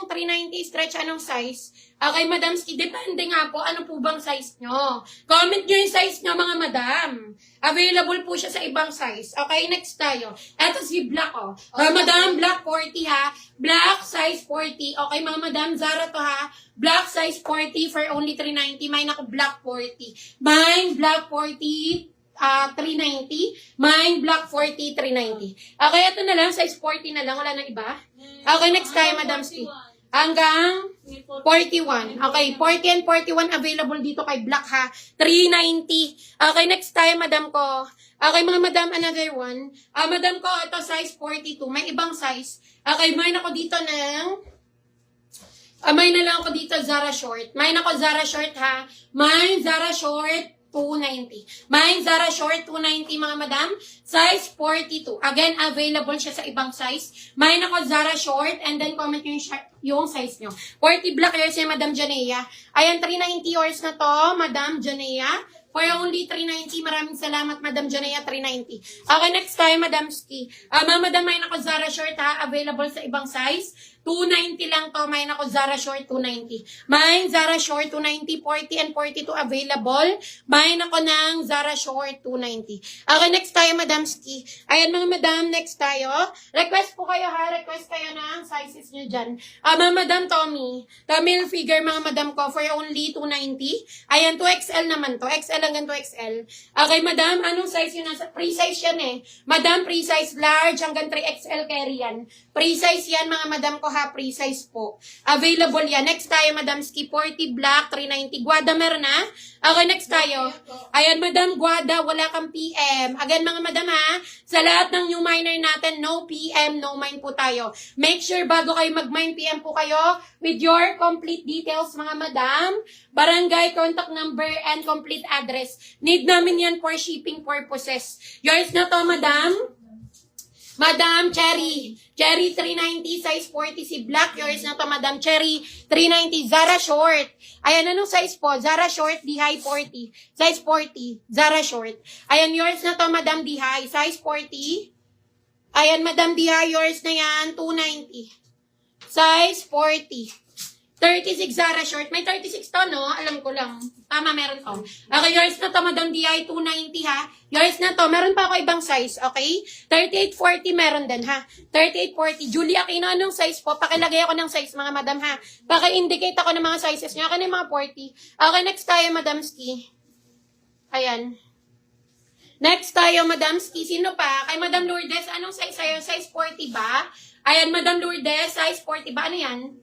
pong 390 stretch, anong size? Okay, Madam Ski, depende nga po, ano po bang size nyo? Comment nyo yung size nyo, mga madam. Available po siya sa ibang size. Okay, next tayo. Eto si Black, oh. Madam, Black 40 ha. Black size 40. Okay, mga madam, Zara to ha. Black size 40 for only 390. Mine ako Black 40. Mine, Black 40. 390. Mine, Black 40, 390. Okay, ito na lang. Size 40 na lang. Wala na iba. Okay, next tayo, Madam Ski. Hanggang 41. Okay, 40 and 41 available dito kay Black ha. 390. Okay, next tayo, Madam ko. Okay, mga Madam, another one. Madam ko, ito size 42. May ibang size. Okay, mine ako dito ng... mine na lang ako dito, Zara Short. Mine ako Zara Short ha. Mine, Zara Short. 290. Mine, Zara Short, 290 mga madam. Size 42. Again, available siya sa ibang size. Mine ako Zara Short and then comment yung size nyo. 40 black yours yung Madam Janea. Ayan, 390 yours na to, Madam Janea. For only 390. Maraming salamat, Madam Janea, 390. Okay, next tayo, Madam Ski. Mga madam, mine ako Zara Short ha. Available sa ibang size. 290 lang to. Mine ako Zara Short, 290. Mine, Zara Short, 290. 40 and 42 available. Mine ako ng Zara Short, 290. Okay, next tayo, Madam Ski. Ayan, mga madam, next tayo. Request po kayo ha. Request kayo ng sizes nyo dyan. Mga madam, Tommy Hilfiger, mga madam ko, for only 290. Ayan, 2XL naman to. XL hanggang 2XL. Okay, madam, anong size yun? Pre-size yan eh. Madam, pre-size large hanggang 3XL carry yan. Pre-size yan, mga madam ko ha. Pre-size po. Available yan. Next tayo, Madam Ski. 40 black, 390. Guada meron na? Okay, next tayo. Ayan, Madam Guada, wala kang PM. Again, mga madam ha, sa lahat ng new miner natin, no PM, no mine po tayo. Make sure bago kayo mag-mine, PM po kayo with your complete details, mga madam. Barangay, contact number, and complete address. Need namin yan for shipping purposes. Yours na to, madam. Madam Cherry. Cherry 390, size 40 si Black. Yours na to, Madam Cherry 390. Zara Short. Ayan, anong size po? Zara Short, D-High 40. Size 40. Zara Short. Ayan, yours na to, Madam D-High. Size 40. Ayan, Madam D-High, yours na yan, 290. Size 40. 36 Zara Short. May 36 to, no? Alam ko lang. Tama, meron to. Okay, yours na to, Madam D.I. 290, ha? Yours na to. Meron pa ako ibang size, okay? 3840 meron din, ha? 3840. Julie Aquino, anong size po? Pakilagay ako ng size, mga madam, ha? Paki-indicate ako ng mga sizes nyo. Ako na yung mga 40. Okay, next tayo, Madam Ski. Ayan. Next tayo, Madam Ski. Sino pa? Kay Madam Lourdes, anong size sa'yo? Size 40 ba? Ayan, Madam Lourdes, size 40 ba? Ano yan?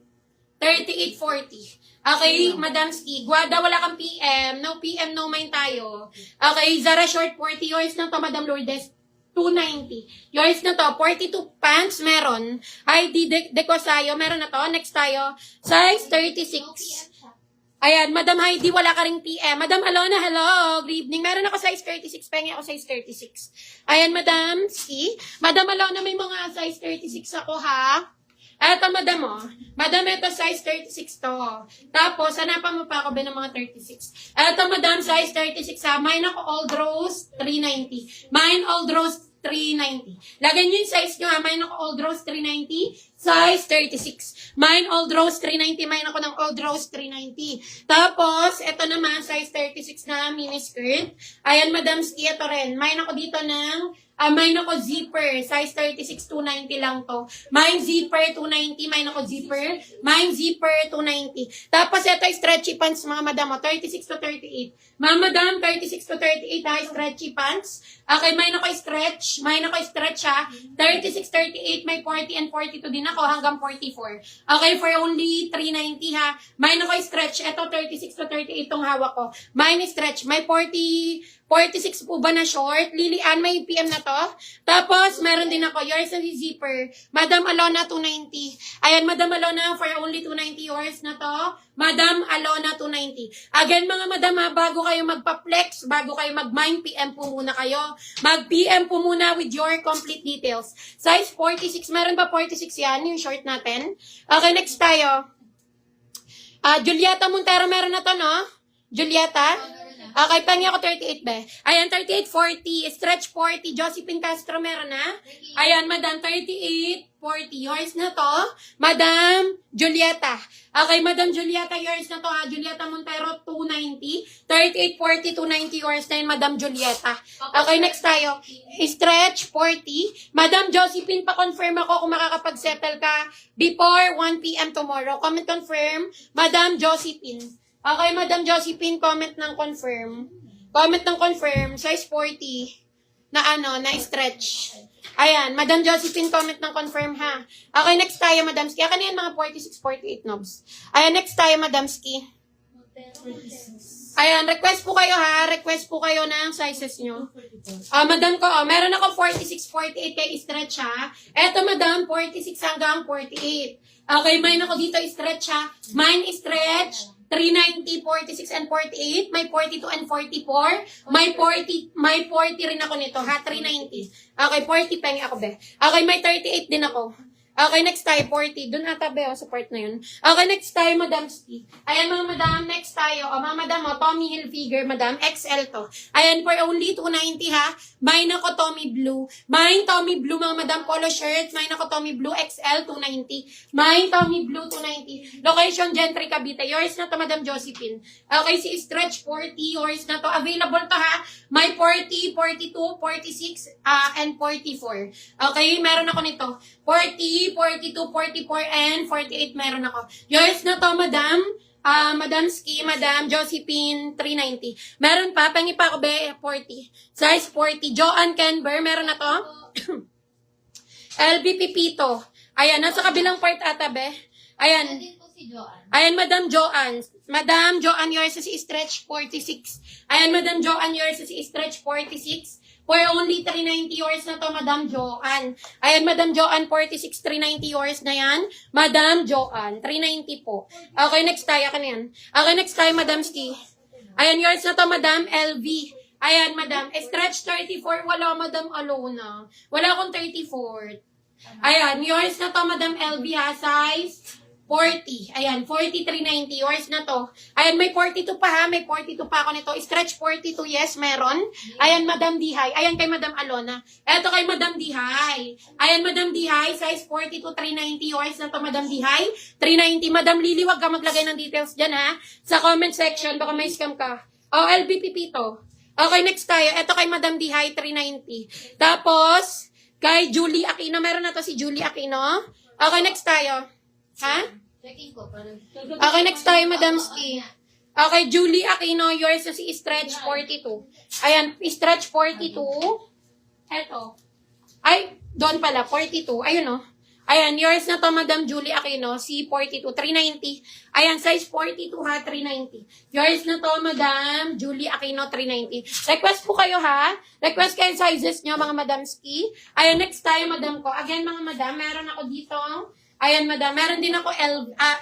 3840. Okay, Madam Ski. Guada, wala kang PM. No PM, no mine tayo. Okay, Zara Short 40. Yours na to, Madam Lourdes. 290. Yours na to. 42 pants, meron. ID Decosayo, meron na to. Next tayo. Size 36. Ayan, Madam Heidi, wala ka ring PM. Madam Alona, hello. Good evening. Meron ako size 36. Pengi ako size 36. Ayan, Madam Ski. Madam Alona, may mga size 36 ako, ha? Eto, madam, oh. Madam, ito size 36 to. Tapos, hanapan mo pa ako ba ng mga 36. Eto, madam, size 36 ha. Mine ako Old Rose, 390. Mine Old Rose, 390. Lagyan nyo yung size nyo ha. Mine ako Old Rose, 390. Size 36. Mine Old Rose, 390. Mine ako ng Old Rose, 390. Tapos, ito naman, size 36 na mini skirt. Ayan, Madam Ski, ito rin. Mine ako dito ng... mine ako zipper. Size 36, 290 lang to. Mine zipper, 290. Mine ako zipper. Mine zipper, 290. Tapos ito ay stretchy pants, mga madam. 36 to 38. Mga madam, 36 to 38 ha, stretchy pants. Okay, mine ako stretch. Mine ako stretch ha. 36, 38, may 40 and 42 din ako hanggang 44. Okay, for only 390 ha. Mine ako stretch. Ito 36 to 38 tong hawak ko. Mine stretch. May 46 po ba na short? Lilian, may PM na to. Tapos, meron din ako. Yours na zipper. Madam Alona, 290. Ayan, Madam Alona, for only 290 yours na to. Madam Alona, 290. Again, mga madam, ha, bago kayo magpa-flex, bago kayo mag-mine, PM po muna kayo. Mag-PM po muna with your complete details. Size 46. Meron ba 46 yan? Yung short natin. Okay, next tayo. Julieta Montero, meron na to, no? Julieta? Okay, pengi ako 38, be. Ayan, 38, 40. Stretch 40. Josephine Castro, meron na? Ayan, madam, 38, 40. Yours na to. Madam Julieta. Okay, Madam Julieta, yours na to ha. Julieta Montero, 290. 38, 40, 290. Yours na yun, Madam Julieta. Okay, next tayo. Stretch 40. Madam Josephine, pa-confirm ako kung makakapag-settle ka before 1 p.m. tomorrow. Comment confirm, Madam Josephine. Okay, Madam Josephine, comment ng confirm. Comment ng confirm, size 40. Na stretch. Ayan, Madam Josephine, comment ng confirm ha. Okay, next tayo, Madam Ski. Akin na yan, mga 46, 48 knobs. Ayan, next tayo, Madam Ski. Ayan, request po kayo ha. Request po kayo ng sizes nyo. Madam ko, meron ako 46, 48 kay stretch ha. Eto, Madam, 46 hanggang 48. Okay, mine ako dito stretch ha. Mine stretch. 390, 46, and 48. May 42 and 44. May 40 rin ako nito, ha? 390. Okay, 40 pengi ako, be. Okay, may 38 din ako. Okay, next tayo, 40. Doon ata, be, sa part na yun. Okay, next tayo, Madam Ski. Ayan, mga madam, next tayo. Mga madam, Tommy Hilfiger, madam, XL to. Ayan, for only 290, ha? Mine ako, Tommy Blue. Mine, Tommy Blue, mga madam, polo shirt. Mine ako, Tommy Blue, XL, 290. Mine, Tommy Blue, 290. Location, Gentry, Cavite. Yours na to, Madam Josephine. Okay, si Stretch, 40. Yours na to. Available to, ha? May 40, 42, 46, and 44. Okay, meron ako nito. 40, 42, 44, and 48 meron ako. Yours na to, Madam. Madam Ski, Madam Josephine, 390. Meron pa, pengi pa ako, be, 40. Size 40. Joanne Kenber, meron na to. LB Pipito. Ayan, nasa kabilang part ata, be. Ayan. Ayan, Madam Joanne. Madam Joanne, yours is stretch 46. Ayan, Madam Joanne, yours is stretch 46. For only 390 yours na to, Madam Joanne. Ayan, Madam Joanne, 46, 390 yours na yan. Madam Joanne, 390 po. Okay, next tayo. Ka na yan. Okay, next tayo, Madam Ski. Ayan, yours na to, Madam LV. Ayan, Madam. Stretch 34. Wala, Madam Alona. Wala akong 34. Ayan, yours na to, Madam LV ha. Size 40. Ayan, 4390. Yours na to. Ayan, may 42 pa ha. May 42 pa ako nito. Stretch 42, yes, meron. Ayan, Madam Dihay. Ayan kay Madam Alona. Eto kay Madam Dihay. Ayan, Madam Dihay. Size 42, 390. Yours na to, Madam Dihay. 390. Madam Lily, wag ka maglagay ng details dyan ha. Sa comment section, baka may scam ka. LB Pipito. Okay, next tayo. Eto kay Madam Dihay, 390. Tapos, kay Julie Aquino. Meron na to si Julie Aquino. Okay, next tayo. Ha? Okay, next tayo, Madam Ski. Okay, Julie Aquino, yours na si Stretch 42. Ayan, Stretch 42. Eto. Ay, doon pala, 42. Ayun, Ayan, yours na to, Madam Julie Aquino, si 42, 390. Ayan, size 42 ha, 390. Yours na to, Madam Julie Aquino, 390. Request po kayo ha. Request kayo sizes nyo, mga Madam Ski. Ayan, next tayo, Madam ko. Again, mga Madam, meron ako dito. Ayan, Madam. Meron din ako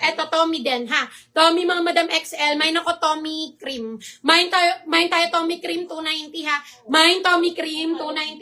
eto, Tommy din, ha. Tommy, mga Madam XL. Mine ako, Tommy Cream. Mine tayo, Tommy Cream, 290, ha. Mine, Tommy Cream, 290.